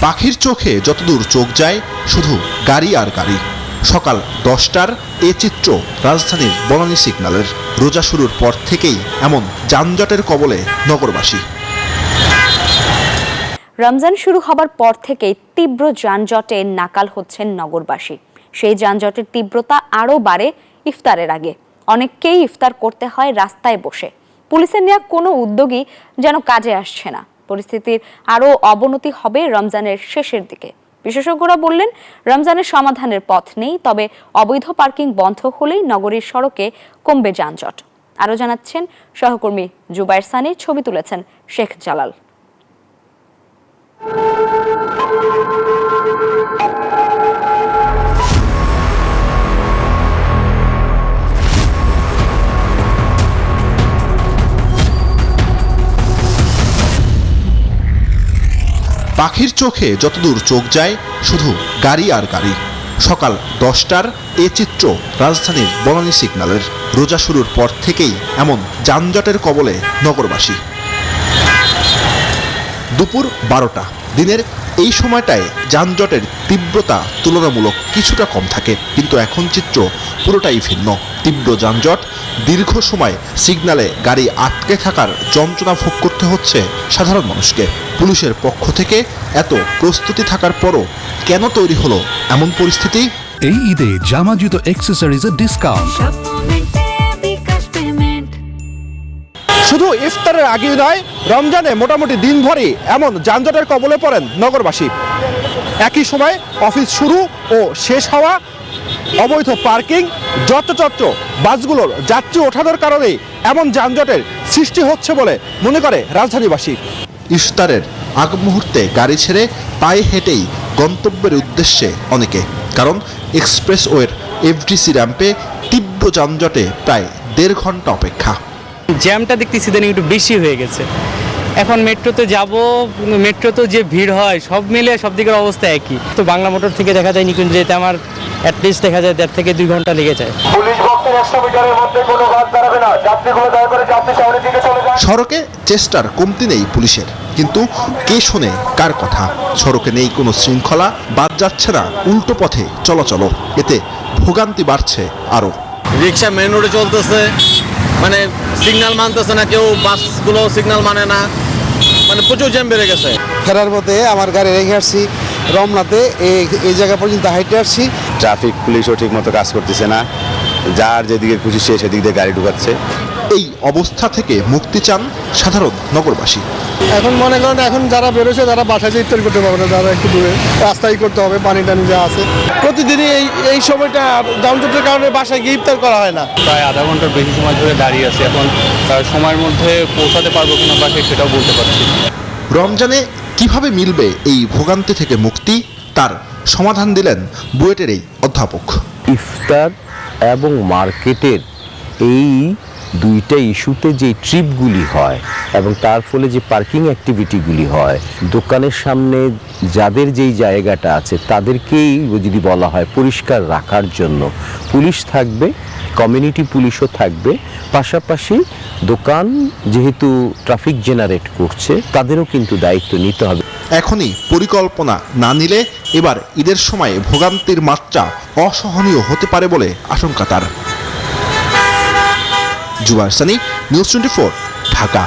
পাখির চোখে যতদূর চোখ যায় শুধু গাড়ি আর গাড়ি। সকাল 10টার এ চিত্র রাজধানীর বনানী সিগন্যালের। রোজা শুরুর পর থেকেই এমন যানজটের কবলে নগরবাসী। রমজান শুরু হবার পর থেকেই তীব্র যানজটে নাকাল হচ্ছেন নগরবাসী। সেই যানজটের তীব্রতা আরও বাড়ে ইফতারের আগে। অনেককেই ইফতার করতে হয় রাস্তায় বসে। পুলিশের নেওয়া কোনো উদ্যোগই যেন কাজে আসছে না। পরিস্থিতির আরও অবনতি হবে রমজানের শেষের দিকে। বিশেষজ্ঞরা বললেন, রমজানের সমাধানের পথ নেই, তবে অবৈধ পার্কিং বন্ধ হলেই নগরীর সড়কে কমবে যানজট। আরও জানাচ্ছেন সহকর্মী জুবায়ের সানি, ছবি তুলেছেন শেখ জালাল। পাখির চোখে যতদূর চোখ যায় শুধু গাড়ি আর গাড়ি। সকাল 10টার এ চিত্র রাজধানীর বনানী সিগন্যালের। রোজা শুরুর পর থেকেই এমন যানজটের কবলে নগরবাসী। দুপুর 12টা, দিনের এই সময়টায় যানজটের তীব্রতা তুলনামূলক কিছুটা কম থাকে, কিন্তু এখন চিত্র পুরোটাই ভিন্ন। তীব্র যানজট, দীর্ঘ সময় সিগন্যালে গাড়ি আটকে থাকার যন্ত্রণা ভোগ করতে হচ্ছে সাধারণ মানুষকে। পুলিশের পক্ষ থেকে এত প্রস্তুতি থাকার পরও কেন তৈরি হলো এমন পরিস্থিতি? এই ঈদে জামা জুতো অ্যাক্সেসরিজের ডিসকাউন্ট। শুধু ইফতারের আগেই নয়, রমজানে মোটামুটি দিনভরই এমন যানজটের কবলে পড়েন নগরবাসী। একই সময় অফিস শুরু ও শেষ হওয়া, অবৈধ পার্কিং, যত্রতত্র বাসগুলোর যাত্রী ওঠানোর কারণেই এমন যানজটের সৃষ্টি হচ্ছে বলে মনে করে রাজধানীবাসী। ইফতারের আগ মুহূর্তে গাড়ি ছেড়ে পায়ে হেঁটেই গন্তব্যের উদ্দেশ্যে অনেকে, কারণ এক্সপ্রেসওয়ের এফডিসি র্যাম্পে তীব্র যানজটে প্রায় 1.5 ঘন্টা অপেক্ষা। জ্যামটা দেখতেছি ইদানিং একটু বেশি হয়ে গেছে। এখন মেট্রোতে যাব, মেট্রোতে যে ভিড় হয়, সব মিলে সব দিকের অবস্থা একই। তো বাংলা মোটর থেকে দেখা যায় নিকুঞ্জ যেতে আমার অ্যাটলিস্ট দেখা যায় 1.5 থেকে 2 ঘন্টা লেগে যায়। সড়কে চেষ্টার কমতি নেই পুলিশের, কিন্তু কে শোনে কার কথা? সড়কে নেই কোনো শৃঙ্খলা, বাদ যাচ্ছে না উল্টো পথে চলাচল। এতে ভোগান্তি বাড়ছে আরও। রিক্সা মেন রোডে চলতেছে, মানে সিগন্যাল মানতেছে না কেউ, বাসগুলো সিগন্যাল মানে না, মানে প্রচুর জ্যাম বেড়ে গেছে। ফেরার পথে আমার গাড়ি রেখে আসছি রমনাতে, এই জায়গা পর্যন্ত হাইটে আসছি। ট্রাফিক পুলিশও ঠিক মতো কাজ করতেছে না, যার যেদিকে খুশি সে সেদিক দিয়ে গাড়ি ঢুকাচ্ছে। এই অবস্থা থেকে মুক্তি চান সাধারণ নগরবাসী। এখন মনে করেন এখন যারা বেরোছে তারা বাসায় যে ইফতার করতে পারবে না, যারা একটু দূরে রাস্তায় করতে হবে, পানি টানি যা আছে। প্রতিদিনই এই সময়টা যানজটের কারণে বাসায় গিয়ে ইফতার করা হয় না। প্রায় আধা ঘন্টার বেশি সময় ধরে দাঁড়িয়ে আছে। এখন সময়ের মধ্যে পৌঁছাতে পারবো কিনা বাসায় সেটাও বলতে পারছি। রমজানে কিভাবে মিলবে এই ভোগান্তি থেকে মুক্তি, তার সমাধান দিলেন বুয়েটের এই অধ্যাপক। ইফতার এবং মার্কেটের এই দুইটা ইস্যুতে যে ট্রিপগুলি হয় এবং তার ফলে যে পার্কিং অ্যাক্টিভিটিগুলি হয়, দোকানের সামনে যাদের যেই জায়গাটা আছে তাদেরকেই যদি বলা হয় পরিষ্কার রাখার জন্য পুলিশ থাকবে, কমিউনিটি পুলিশও থাকবে, পাশাপাশি দোকান যেহেতু ট্রাফিক জেনারেট করছে তাদেরও কিন্তু দায়িত্ব নিতে হবে। এখনই পরিকল্পনা না নিলে এবার ঈদের সময় ভোগান্তির মাত্রা অসহনীয় হতে পারে বলে আশঙ্কা তার। জুবায়ের সানি, নিউজ 24, ঢাকা।